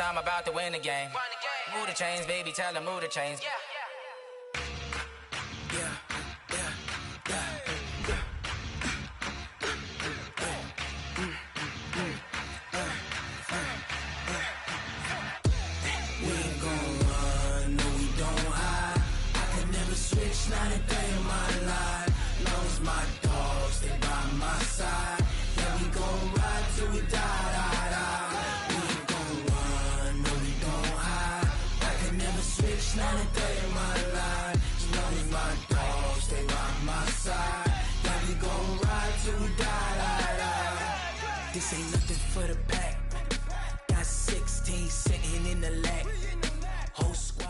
I'm about to win the game. Move the chains, baby, tell them move the chains. We ain't gon' run, no we don't hide. I can never switch, not a day in my life. Long as my dogs stay by my side. Yeah, we gon' ride till we die, die, die. We ain't gon' run, no we don't hide. I can never switch, not a day in my life. As long as my dogs stay by my side. Yeah, we gon' ride till we die, die, die. This ain't nothing for the back. Got 16 sitting in the lag. Whole squad.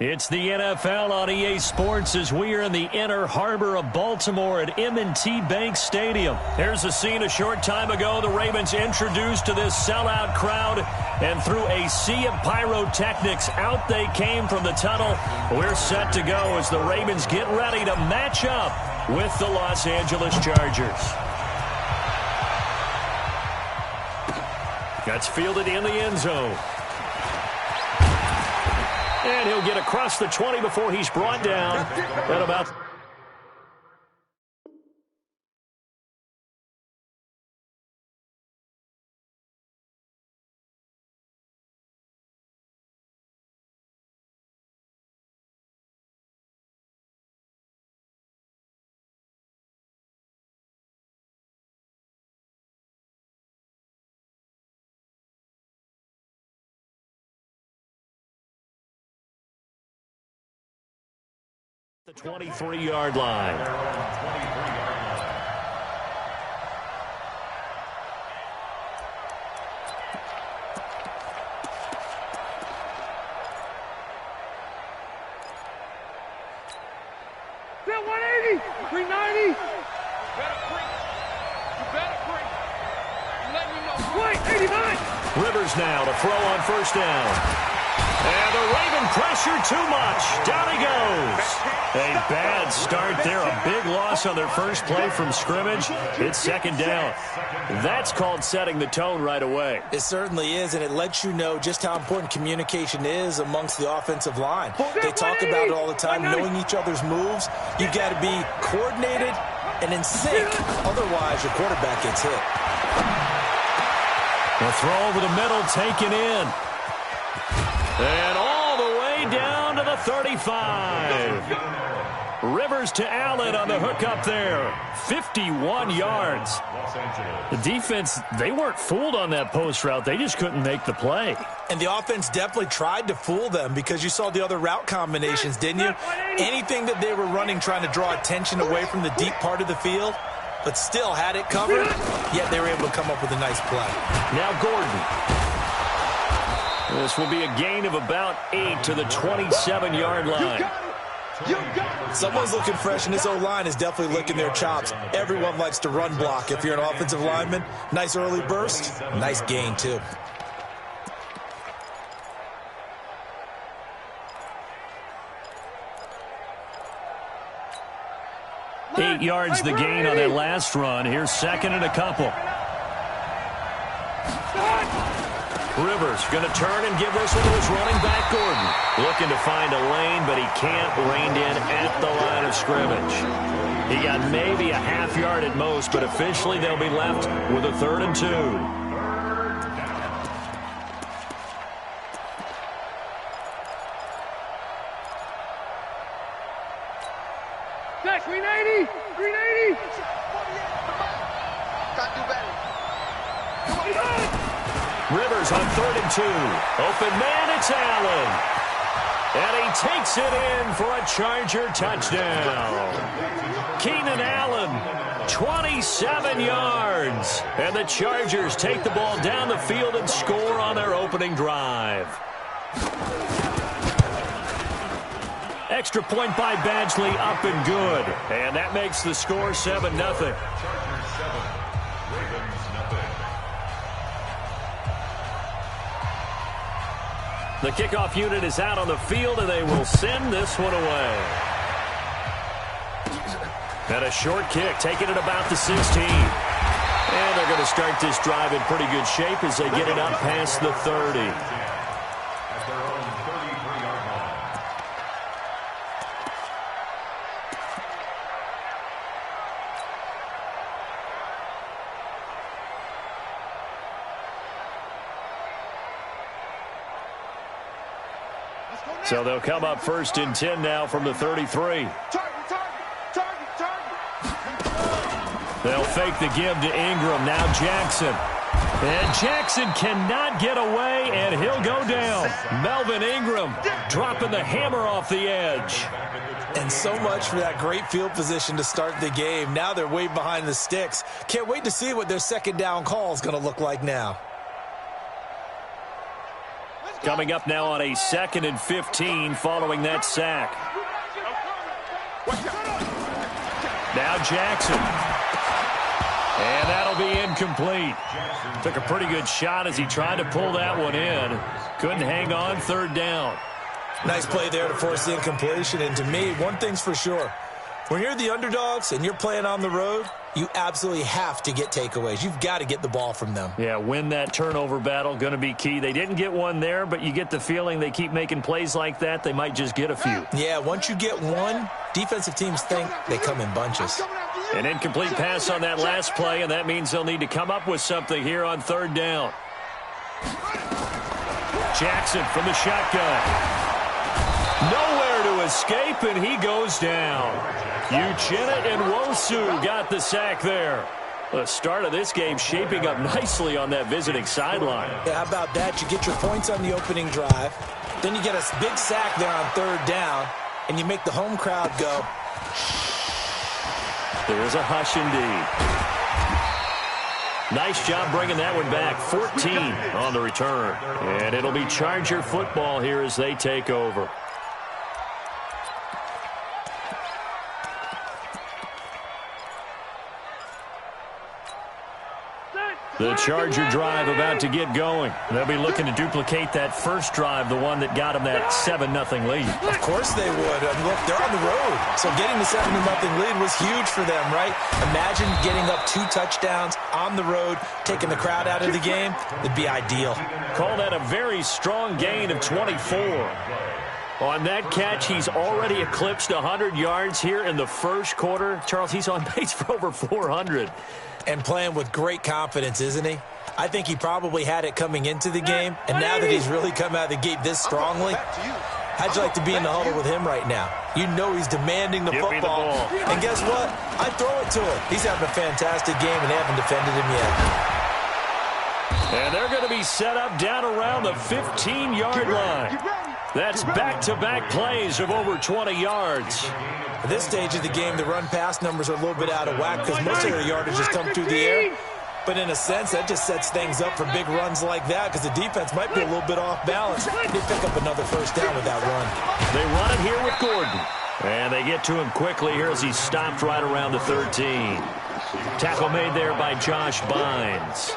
It's the NFL on EA Sports as we are in the inner harbor of Baltimore at M&T Bank Stadium. Here's a scene a short time ago. The Ravens introduced to this sellout crowd, and through a sea of pyrotechnics, out they came from the tunnel. We're set to go as the Ravens get ready to match up with the Los Angeles Chargers. That's fielded in the end zone. And he'll get across the 20 before he's brought down at about... the 23-yard line. Bill, 180, 390. You better bring. Let me know. Wait, 89. Rivers now to throw on first down. And the Raven pressure too much. Down he goes. A bad start there. A big loss on their first play from scrimmage. It's second down. That's called setting the tone right away. It certainly is, and it lets you know just how important communication is amongst the offensive line. They talk about it all the time, knowing each other's moves. You've got to be coordinated and in sync. Otherwise, your quarterback gets hit. The throw over the middle taken in. And all the way down to the 35. Rivers to Allen on the hook up there. 51 yards. The defense, they weren't fooled on that post route. They just couldn't make the play. And the offense definitely tried to fool them because you saw the other route combinations, didn't you? Anything that they were running trying to draw attention away from the deep part of the field, but still had it covered, yet they were able to come up with a nice play. Now Gordon. This will be a gain of about 8 to the 27-yard line. Someone's looking fresh, and this O-line is definitely licking their chops. Everyone likes to run block. If you're an offensive lineman, nice early burst, nice gain, too. Eight yards the gain on that last run. Here's second and a couple. Rivers going to turn and give this one to his running back, Gordon. Looking to find a lane, but he can't. Reined in at the line of scrimmage. He got maybe a half yard at most, but officially they'll be left with a 3rd and 2. Dash, 390, 390. Can't do better. Rivers on 3rd and 2. Open man, it's Allen. And he takes it in for a Charger touchdown. Keenan Allen, 27 yards. And the Chargers take the ball down the field and score on their opening drive. Extra point by Badgley, up and good. And that makes the score 7-0. The kickoff unit is out on the field, and they will send this one away. And a short kick, taking it about the 16. And they're going to start this drive in pretty good shape as they get it up past the 30. So they'll come up 1st and 10 now from the 33. They'll fake the give to Ingram. Now Jackson. And Jackson cannot get away, and he'll go down. Melvin Ingram dropping the hammer off the edge. And so much for that great field position to start the game. Now they're way behind the sticks. Can't wait to see what their second down call is going to look like now. Coming up now on a 2nd and 15 following that sack. Now Jackson. And that'll be incomplete. Took a pretty good shot as he tried to pull that one in. Couldn't hang on, 3rd down. Nice play there to force the incompletion. And to me, one thing's for sure. When you're the underdogs and you're playing on the road, you absolutely have to get takeaways. You've got to get the ball from them. Yeah, win that turnover battle, going to be key. They didn't get one there, but you get the feeling they keep making plays like that, they might just get a few. Yeah, once you get one, defensive teams think they come in bunches. An incomplete pass on that last play, and that means they'll need to come up with something here on 3rd down. Jackson from the shotgun. Nowhere to escape, and he goes down. Uchenna and Nwosu got the sack there. The start of this game shaping up nicely on that visiting sideline. Yeah, how about that? You get your points on the opening drive. Then you get a big sack there on 3rd down, and you make the home crowd go. There's a hush indeed. Nice job bringing that one back. 14 on the return. And it'll be Charger football here as they take over. The Charger drive about to get going. They'll be looking to duplicate that first drive, the one that got them that 7-0 lead. Of course they would. Look, they're on the road. So getting the 7-0 lead was huge for them, right? Imagine getting up 2 touchdowns on the road, taking the crowd out of the game. It'd be ideal. Call that a very strong gain of 24. On that catch, he's already eclipsed 100 yards here in the first quarter. Charles, he's on pace for over 400. And playing with great confidence, isn't he? I think he probably had it coming into the game, and now that he's really come out of the gate this strongly, how'd you like to be in the huddle with him right now? You know he's demanding the football. And guess what? I throw it to him. He's having a fantastic game, and they haven't defended him yet. And they're going to be set up down around the 15-yard line. That's back-to-back plays of over 20 yards. At this stage of the game, the run-pass numbers are a little bit out of whack because most of their yardage has come through the air. But in a sense, that just sets things up for big runs like that because the defense might be a little bit off balance. They pick up another 1st down with that run. They run it here with Gordon. And they get to him quickly here as he's stopped right around the 13. Tackle made there by Josh Bynes.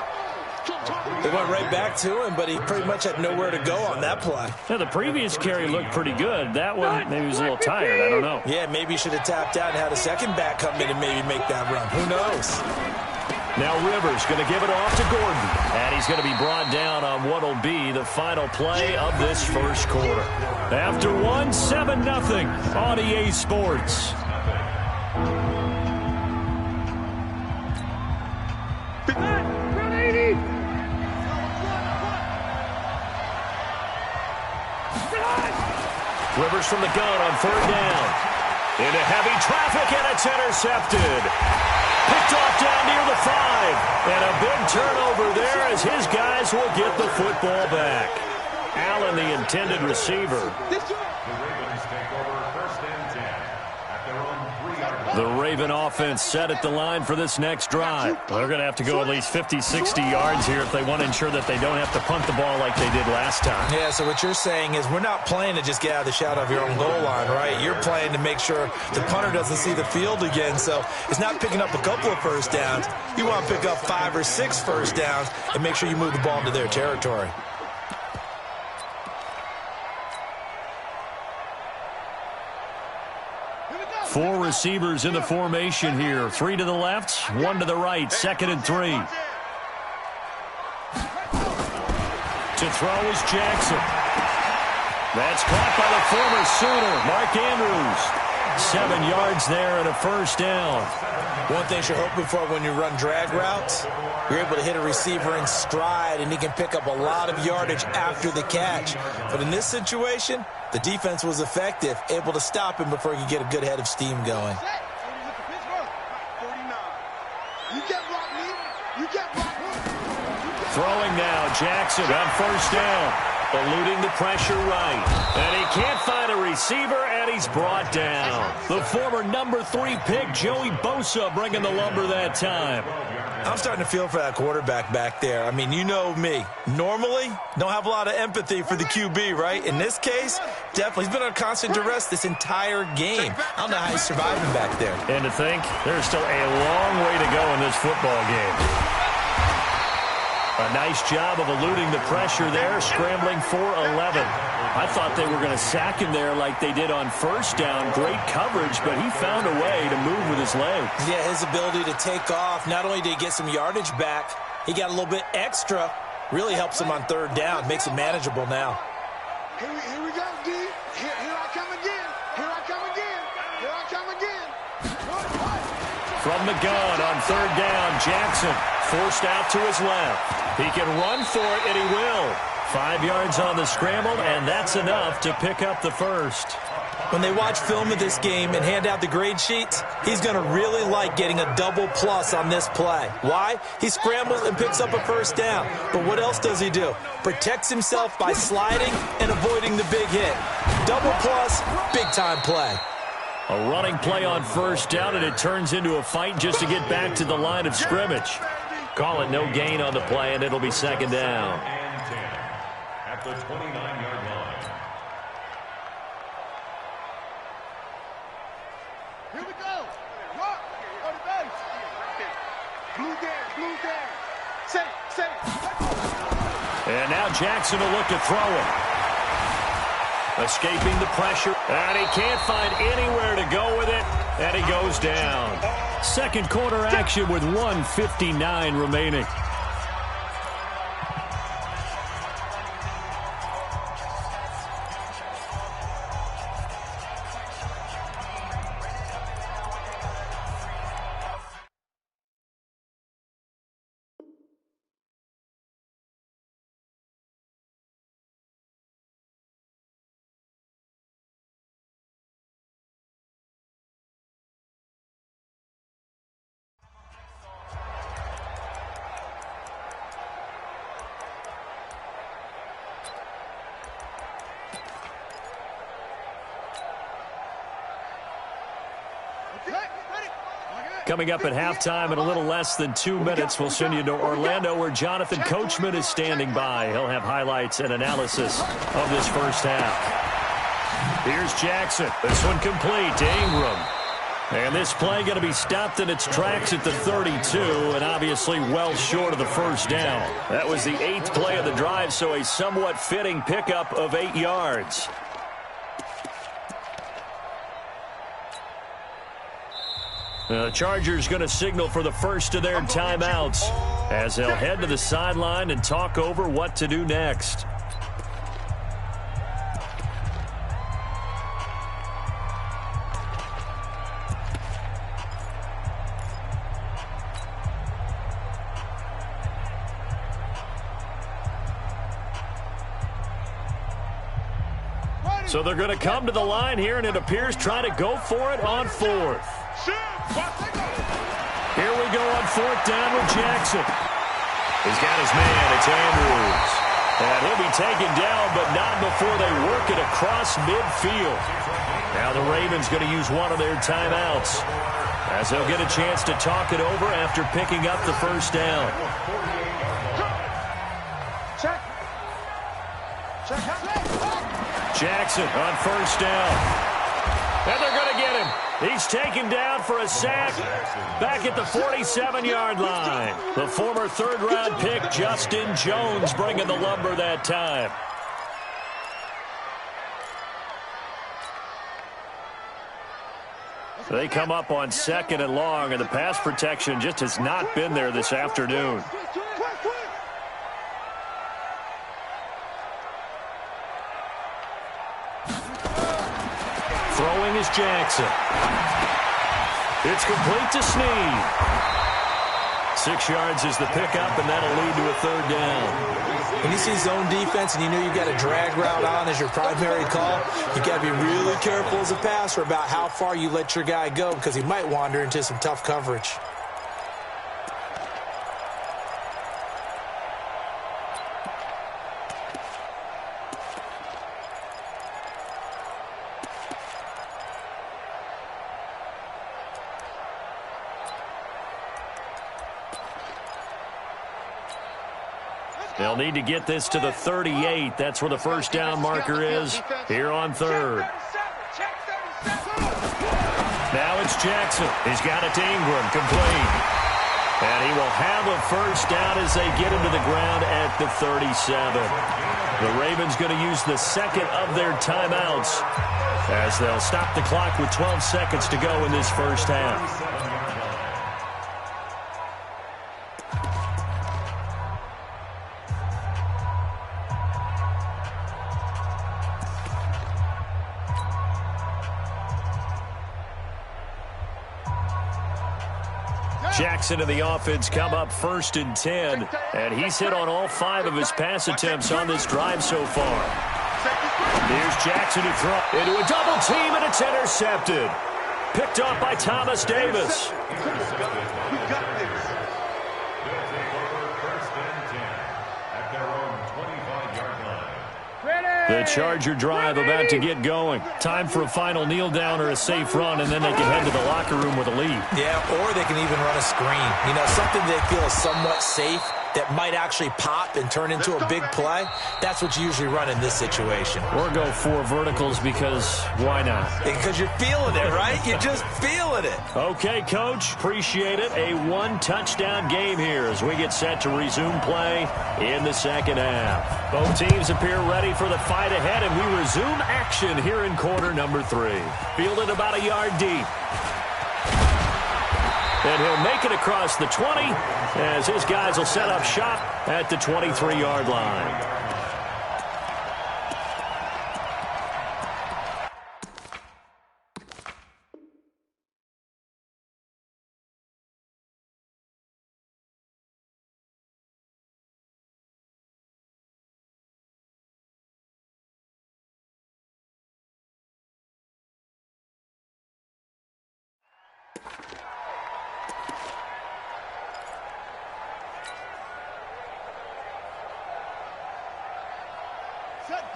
They went right back to him, but he pretty much had nowhere to go on that play. Now, the previous carry looked pretty good. That one, maybe he was a little tired. I don't know. Yeah, maybe he should have tapped out and had a second back come in and maybe make that run. Who knows? Now Rivers going to give it off to Gordon. And he's going to be brought down on what will be the final play of this first quarter. After 7-0 on EA Sports. Rivers from the gun on 3rd down. Into heavy traffic, and it's intercepted. Picked off down near the 5. And a big turnover there as his guys will get the football back. Allen, the intended receiver. The Raven offense set at the line for this next drive. They're going to have to go at least 50, 60 yards here if they want to ensure that they don't have to punt the ball like they did last time. Yeah, so what you're saying is we're not playing to just get out of the shadow of your own goal line, right? You're playing to make sure the punter doesn't see the field again. So it's not picking up a couple of 1st downs. You want to pick up 5 or 6 1st downs and make sure you move the ball into their territory. 4 receivers in the formation here. 3 to the left, 1 to the right. 2nd and 3. To throw is Jackson. That's caught by the former Sooner, Mark Andrews. 7 yards there and a first down. One thing you're hoping for when you run drag routes, you're able to hit a receiver in stride, and he can pick up a lot of yardage after the catch. But in this situation, the defense was effective, able to stop him before he could get a good head of steam going. Throwing now, Jackson on first down. Eluding the pressure right. And he can't find a receiver, and he's brought down. The former number 3 pick, Joey Bosa, bringing the lumber that time. I'm starting to feel for that quarterback back there. I mean, you know me. Normally, don't have a lot of empathy for the QB, right? In this case, definitely. He's been under constant duress this entire game. I don't know how he's surviving back there. And to think, there's still a long way to go in this football game. A nice job of eluding the pressure there, scrambling for 11. I thought they were going to sack him there like they did on first down. Great coverage, but he found a way to move with his legs. Yeah, his ability to take off, not only did he get some yardage back, he got a little bit extra. Really helps him on 3rd down, makes it manageable now. Here we go, D. Here I come again. Here I come again. Here I come again. From the gun on 3rd down, Jackson forced out to his left. He can run for it, and he will. 5 yards on the scramble, and that's enough to pick up the first. When they watch film of this game and hand out the grade sheets, he's going to really like getting a double plus on this play. Why? He scrambles and picks up a first down. But what else does he do? Protects himself by sliding and avoiding the big hit. Double plus, big-time play. A running play on first down, and it turns into a fight just to get back to the line of scrimmage. Call it no gain on the play, and it'll be 2nd down. At the 29-yard line. Here we go. Rock. On the base. Blue down. Set it. And now Jackson will look to throw it. Escaping the pressure, and he can't find anywhere to go with it, and he goes down. 2nd quarter action with 1:59 remaining. Coming up at halftime in a little less than 2 minutes, we'll send you to Orlando where Jonathan Coachman is standing by. He'll have highlights and analysis of this first half. Here's Jackson. This one complete to Ingram. And this play going to be stopped in its tracks at the 32, and obviously well short of the first down. That was the 8th play of the drive, so a somewhat fitting pickup of 8 yards. The Chargers going to signal for the first of their timeouts as they'll head to the sideline and talk over what to do next. So they're going to come to the line here, and it appears try to go for it on 4th. Here we go on 4th down with Jackson. He's got his man. It's Andrews. And he'll be taken down, but not before they work it across midfield. Now the Ravens going to use one of their timeouts as they'll get a chance to talk it over after picking up the first down. Jackson on first down. And they're going to get him. He's taken down for a sack back at the 47-yard line. The former 3rd-round pick, Justin Jones, bringing the lumber that time. They come up on 2nd and long, and the pass protection just has not been there this afternoon. Throwing is Jackson. It's complete to Snead. 6 yards is the pickup, and that'll lead to a 3rd down. When you see zone defense and you know you've got a drag route on as your primary call, you've got to be really careful as a passer about how far you let your guy go because he might wander into some tough coverage. They'll need to get this to the 38. That's where the 1st down marker is here on 3rd. Now it's Jackson. He's got it to Ingram, complete. And he will have a 1st down as they get him to the ground at the 37. The Ravens going to use the 2nd of their timeouts as they'll stop the clock with 12 seconds to go in this 1st half. Jackson and the offense come up 1st and 10, and he's hit on all 5 of his pass attempts on this drive so far. Here's Jackson to throw into a double team, and it's intercepted. Picked off by Thomas Davis. The Charger drive about to get going. Time for a final kneel down or a safe run, and then they can head to the locker room with a lead. Yeah, or they can even run a screen. You know, something they feel is somewhat safe that might actually pop and turn into a big play. That's what you usually run in this situation. Or go 4 verticals because why not? Because you're feeling it, right? You're just feeling it. Okay, Coach. Appreciate it. A 1-touchdown game here as we get set to resume play in the 2nd half. Both teams appear ready for the fight ahead, and we resume action here in quarter number 3. Fielded about a yard deep. And he'll make it across the 20 as his guys will set up shop at the 23-yard line.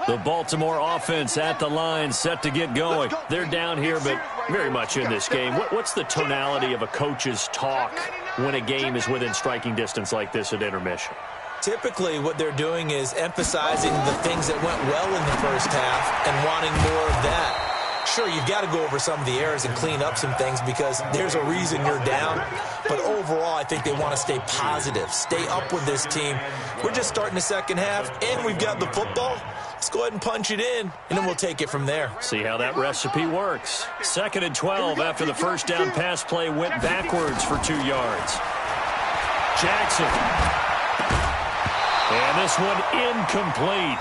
The Baltimore offense at the line, set to get going. They're down here, but very much in this game. What's the tonality of a coach's talk when a game is within striking distance like this at intermission? Typically, what they're doing is emphasizing the things that went well in the 1st half and wanting more of that. Sure, you've got to go over some of the errors and clean up some things because there's a reason you're down. But overall, I think they want to stay positive, stay up with this team. We're just starting the 2nd half, and we've got the football. Let's go ahead and punch it in, and then we'll take it from there. See how that recipe works. 2nd and 12 after the 1st down pass play went backwards for 2 yards. Jackson. And this one incomplete.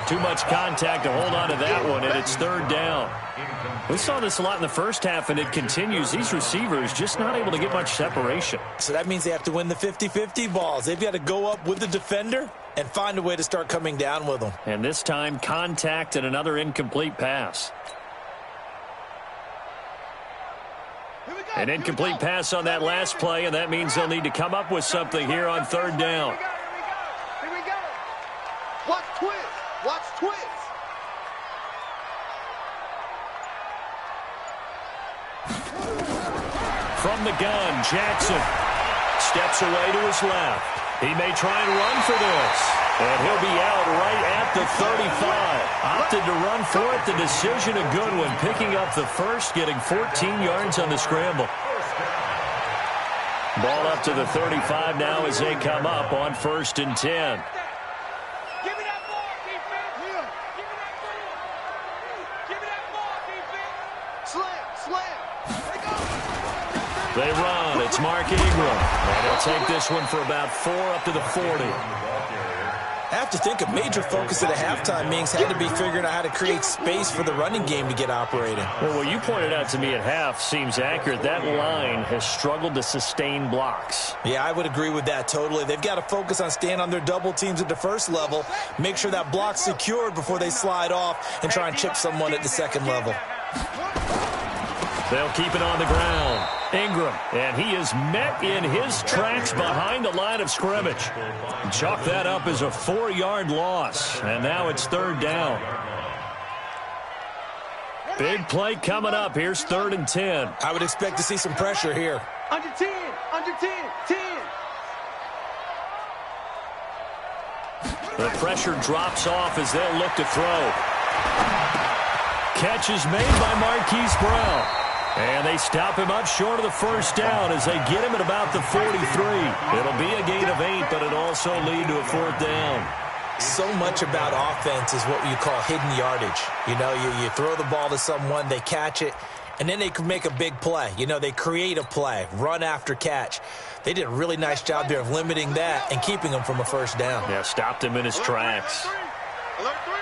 Too much contact to hold on to that one, and it's 3rd down. We saw this a lot in the 1st half, and it continues. These receivers just not able to get much separation. So that means they have to win the 50-50 balls. They've got to go up with the defender and find a way to start coming down with them. And this time, contact and another incomplete pass. An incomplete pass on that last play, and that means they'll need to come up with something here on 3rd down. Here we go. Watch twist. Watch twist. From the gun, Jackson steps away to his left. He may try and run for this. And he'll be out right at the 35. Opted to run for it. The decision a good one. Picking up the 1st, getting 14 yards on the scramble. Ball up to the 35 now as they come up on 1st and 10. They run. It's Mark Ingram. And he'll take this one for about 4 up to the 40. I have to think a major focus at a halftime means had to be figuring out how to create space for the running game to get operating. Well, what you pointed out to me at half seems accurate. That line has struggled to sustain blocks. Yeah, I would agree with that totally. They've got to focus on staying on their double teams at the first level, make sure that block's secured before they slide off and try and chip someone at the second level. They'll keep it on the ground. Ingram, and he is met in his tracks behind the line of scrimmage. Chalk that up as a 4-yard loss, and now it's 3rd down. Big play coming up. Here's 3rd and 10. I would expect to see some pressure here. Under 10, 10. The pressure drops off as they'll look to throw. Catch is made by Marquise Brown. And they stop him up short of the first down as they get him at about the 43. It'll be a gain of 8, but it'll also lead to a 4th down. So much about offense is what you call hidden yardage. You know, you throw the ball to someone, they catch it, and then they can make a big play. You know, they create a play, run after catch. They did a really nice job there of limiting that and keeping him from a first down. Yeah, stopped him in his tracks. Alert 3.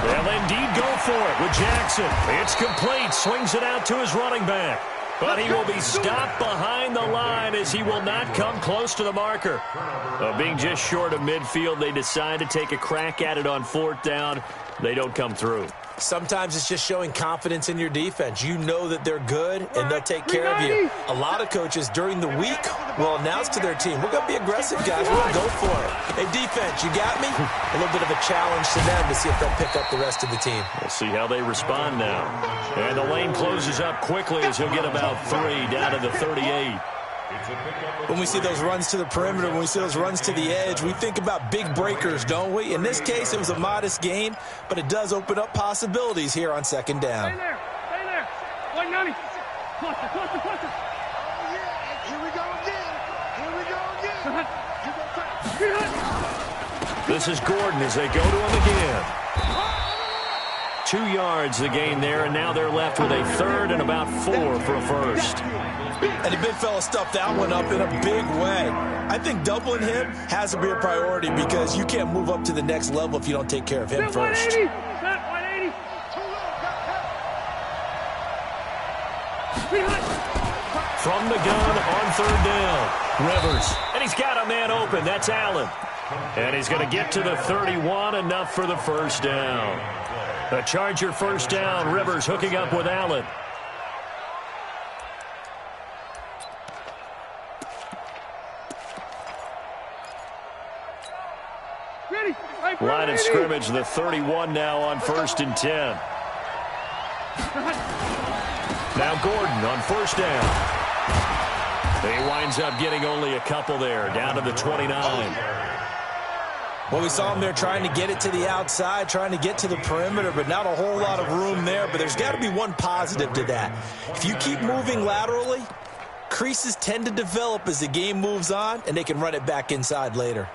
They'll indeed go for it with Jackson. It's complete. Swings it out to his running back. But he will be stopped behind the line as he will not come close to the marker. Being just short of midfield, they decide to take a crack at it on 4th down. They don't come through. Sometimes it's just showing confidence in your defense. You know that they're good, and they'll take care of you. A lot of coaches during the week will announce to their team, we're going to be aggressive, guys. We're going to go for it. Hey, defense, you got me? A little bit of a challenge to them to see if they'll pick up the rest of the team. We'll see how they respond now. And the lane closes up quickly as he'll get about 3 down to the 38. When we see those runs to the perimeter, when we see those runs to the edge, we think about big breakers, don't we? In this case, it was a modest gain, but it does open up possibilities here on 2nd down. Stay there. Wait, Nani. Cluster. Oh, yeah. Here we go again. This is Gordon as they go to him again. 2 yards the gain there, and now they're left with a 3rd and about 4 for a first. And the big fella stuffed that one up in a big way. I think doubling him has to be a priority because you can't move up to the next level if you don't take care of him first. 180. From the gun on 3rd down. Rivers. And he's got a man open. That's Allen. And he's going to get to the 31, enough for the first down. A Charger first down. Rivers hooking up with Allen. Line of scrimmage, the 31 now on 1st and 10. Now Gordon on 1st down. He winds up getting only a couple there, down to the 29. Well, we saw him there trying to get it to the outside, trying to get to the perimeter, but not a whole lot of room there. But there's got to be one positive to that. If you keep moving laterally, creases tend to develop as the game moves on, and they can run it back inside later.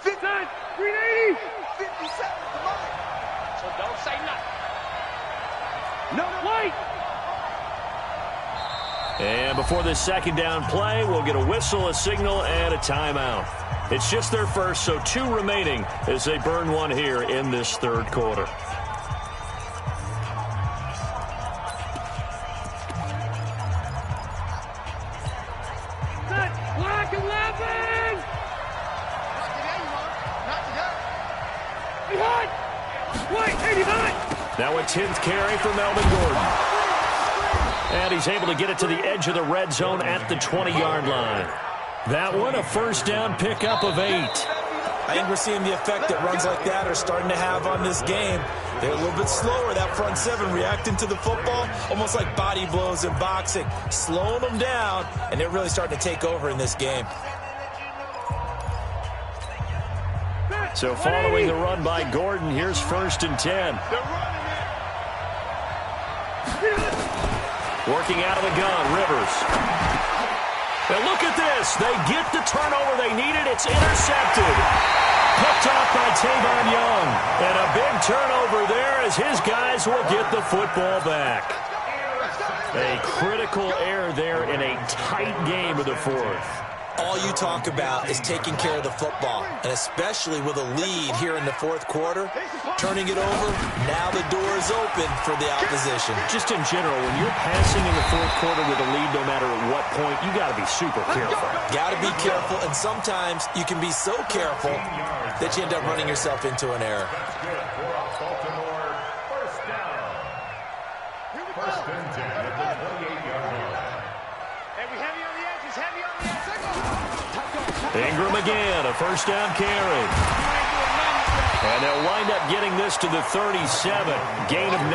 380. 57. Come on. So don't say nothing. No, wait. And before this 2nd down play, we'll get a whistle, a signal, and a timeout. It's just their first, so 2 remaining as they burn one here in this 3rd quarter. Black 11. Behind. Wait, 89. Now a 10th carry for Melvin Gordon. And he's able to get it to the edge of the red zone at the 20-yard line. That one, a first down pickup of 8. I think we're seeing the effect that runs like that are starting to have on this game. They're a little bit slower, that front 7, reacting to the football, almost like body blows in boxing, slowing them down, and they're really starting to take over in this game. So following the run by Gordon, here's 1st and 10. Working out of the gun, Rivers. And look at this. They get the turnover they needed. It's intercepted. Picked off by Tavon Young. And a big turnover there as his guys will get the football back. A critical error there in a tight game of the fourth. All you talk about is taking care of the football, and especially with a lead here in the fourth quarter, turning it over, now the door is open for the opposition. Just in general, when you're passing in the fourth quarter with a lead, no matter at what point, you got to be super careful. Got to be careful, and sometimes you can be so careful that you end up running yourself into an error. First and 10 at the 28-yard line. Heavy on the edges, heavy on the edges. Ingram again, a first down carry. And they'll wind up getting this to the 37, gain of 9.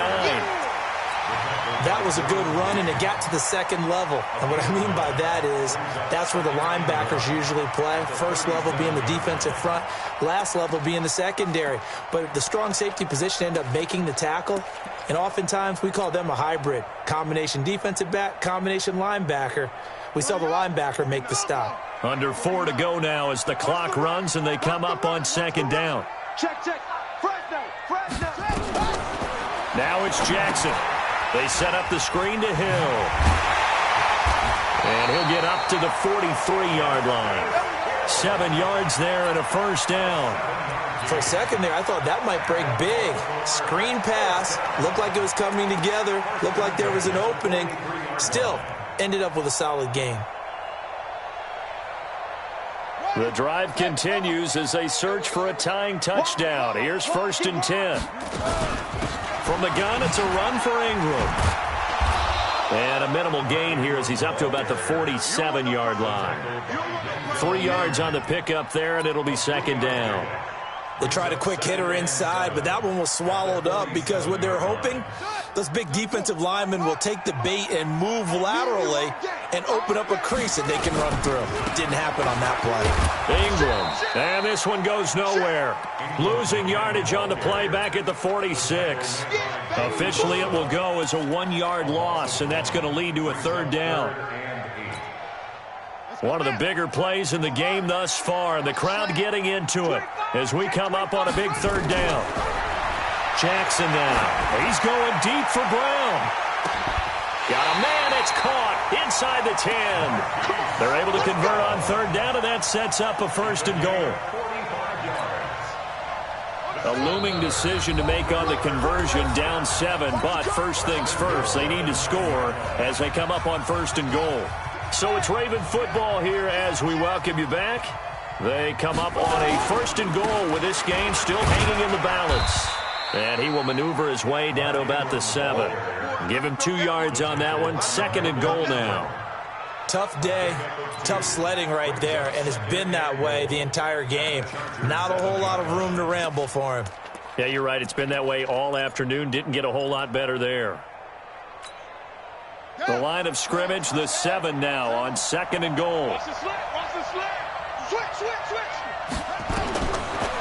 That was a good run, and it got to the second level. And what I mean by that is that's where the linebackers usually play. First level being the defensive front, last level being the secondary. But the strong safety position ended up making the tackle, and oftentimes we call them a hybrid. Combination defensive back, combination linebacker. We saw the linebacker make the stop. Under 4 to go now as the clock runs and they come up on second down. Check. Fresno. Now it's Jackson. They set up the screen to Hill. And he'll get up to the 43-yard line. 7 yards there and a first down. For a second there, I thought that might break big. Screen pass. Looked like it was coming together. Looked like there was an opening. Still, ended up with a solid game. The drive continues as they search for a tying touchdown. Here's first and 10. From the gun, it's a run for Ingram. And a minimal gain here as he's up to about the 47-yard line. 3 yards on the pickup there, and it'll be second down. They tried a quick hitter inside, but that one was swallowed up because what they're hoping, those big defensive linemen will take the bait and move laterally and open up a crease that they can run through. Didn't happen on that play. Ingram, and this one goes nowhere. Losing yardage on the play back at the 46. Officially, it will go as a 1-yard loss, and that's going to lead to a third down. One of the bigger plays in the game thus far, and the crowd getting into it as we come up on a big third down. Jackson now. He's going deep for Brown. Got a man. It's caught inside the 10. They're able to convert on third down, and that sets up a first and goal. A looming decision to make on the conversion, down 7, but first things first, they need to score as they come up on first and goal. So it's Raven football here as we welcome you back. They come up on a first and goal with this game still hanging in the balance. And he will maneuver his way down to about the 7. Give him 2 yards on that one. Second and goal now. Tough day, tough sledding right there, and it's been that way the entire game. Not a whole lot of room to ramble for him. Yeah, you're right. It's been that way all afternoon. Didn't get a whole lot better there. The line of scrimmage, the 7 now on second and goal. Watch the slant. Switch.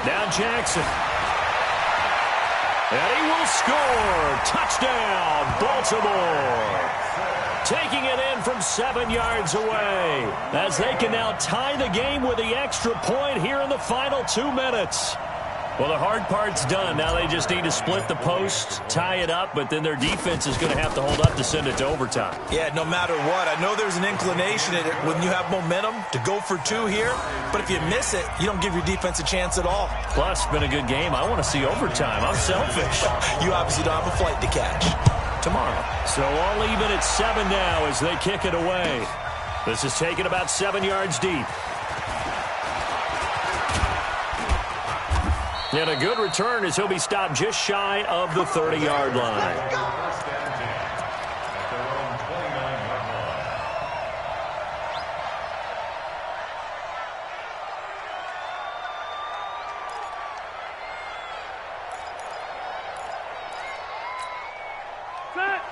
Now Jackson. And he will score. Touchdown, Baltimore. Taking it in from 7 yards away as they can now tie the game with the extra point here in the final 2 minutes. Well, the hard part's done. Now they just need to split the post, tie it up, but then their defense is going to have to hold up to send it to overtime. Yeah, no matter what. I know there's an inclination in it when you have momentum to go for 2 here, but if you miss it, you don't give your defense a chance at all. Plus, it's been a good game. I want to see overtime. I'm selfish. You obviously don't have a flight to catch. Tomorrow. So all even at 7 now as they kick it away. This is taken about 7 yards deep. And a good return as he'll be stopped just shy of the 30-yard line.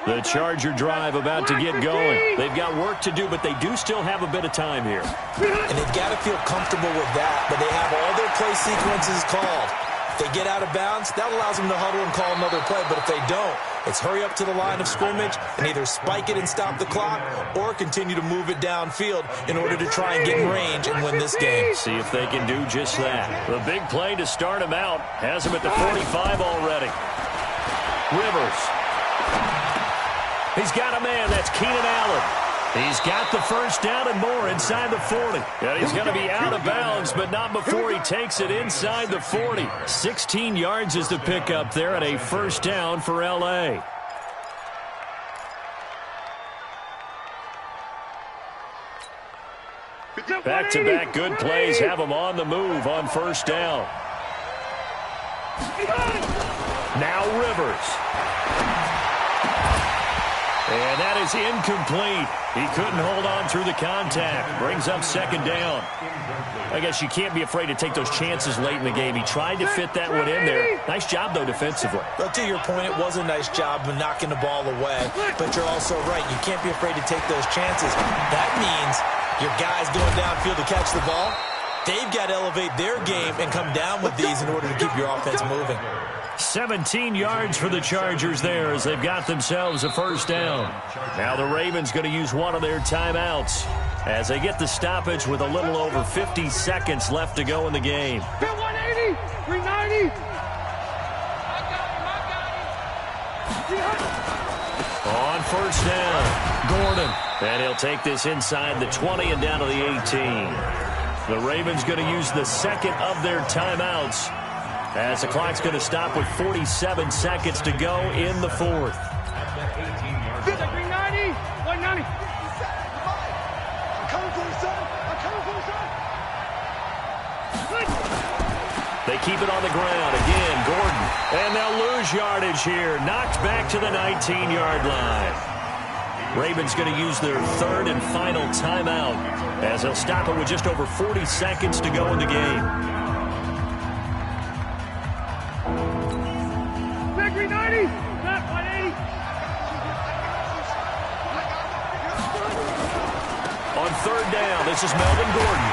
The Charger drive about to get going. They've got work to do, but they do still have a bit of time here. And they've got to feel comfortable with that, but they have all their play sequences called. If they get out of bounds, that allows them to huddle and call another play, but if they don't, it's hurry up to the line of scrimmage and either spike it and stop the clock or continue to move it downfield in order to try and get in range and win this game. See if they can do just that. The big play to start him out has him at the 45 already. Rivers. He's got a man. That's Keenan Allen. He's got the first down and more inside the 40. And he's going to be out of bounds, but not before he takes it inside the 40. 16 yards is the pickup there, and a first down for L.A. Back-to-back good plays have him on the move on first down. Now Rivers. And that is incomplete. He couldn't hold on through the contact. Brings up second down. I guess you can't be afraid to take those chances late in the game. He tried to fit that one in there. Nice job, though, defensively. Well, to your point, it was a nice job of knocking the ball away. But you're also right. You can't be afraid to take those chances. That means your guys going downfield to catch the ball, they've got to elevate their game and come down with these in order to keep your offense moving. 17 yards for the Chargers there as they've got themselves a first down. Now the Ravens going to use one of their timeouts as they get the stoppage with a little over 50 seconds left to go in the game. 180, 390. On first down, Gordon. And he'll take this inside the 20 and down to the 18. The Ravens going to use the second of their timeouts as the clock's going to stop with 47 seconds to go in the fourth. 390, 190. I'm coming for you, son. I'm coming for you, son. They keep it on the ground. Again, Gordon. And they'll lose yardage here. Knocked back to the 19-yard line. Ravens going to use their third and final timeout as they'll stop it with just over 40 seconds to go in the game. 390, not 180. On third down, this is Melvin Gordon.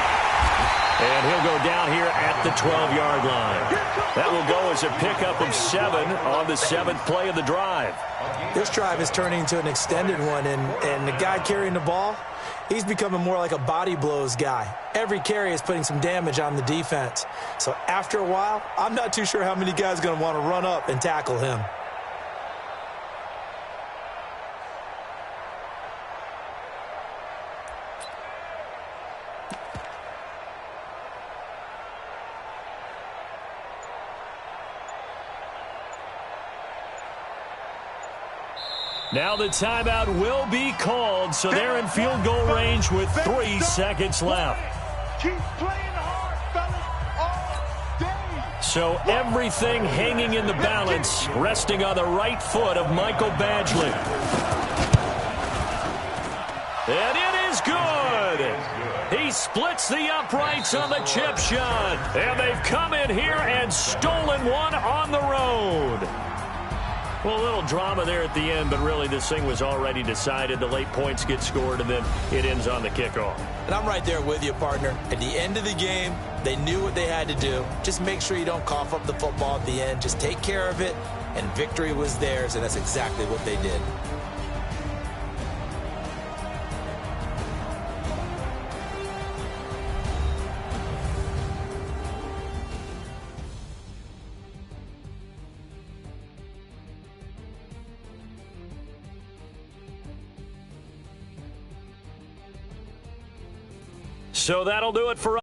And he'll go down here at the 12-yard line. That will go as a pickup of 7 on the 7th play of the drive. This drive is turning into an extended one, and the guy carrying the ball, he's becoming more like a body blows guy. Every carry is putting some damage on the defense. So after a while, I'm not too sure how many guys are going to want to run up and tackle him. Now the timeout will be called, so they're in field goal range with 3 seconds left. Keep playing hard, fellas, all day. So everything hanging in the balance, resting on the right foot of Michael Badgley. And it is good. He splits the uprights on the chip shot. And they've come in here and stolen one on the road. Well, a little drama there at the end, but really this thing was already decided. The late points get scored, and then it ends on the kickoff. And I'm right there with you, partner. At the end of the game, they knew what they had to do. Just make sure you don't cough up the football at the end. Just take care of it, and victory was theirs, and that's exactly what they did. So that'll do it for us.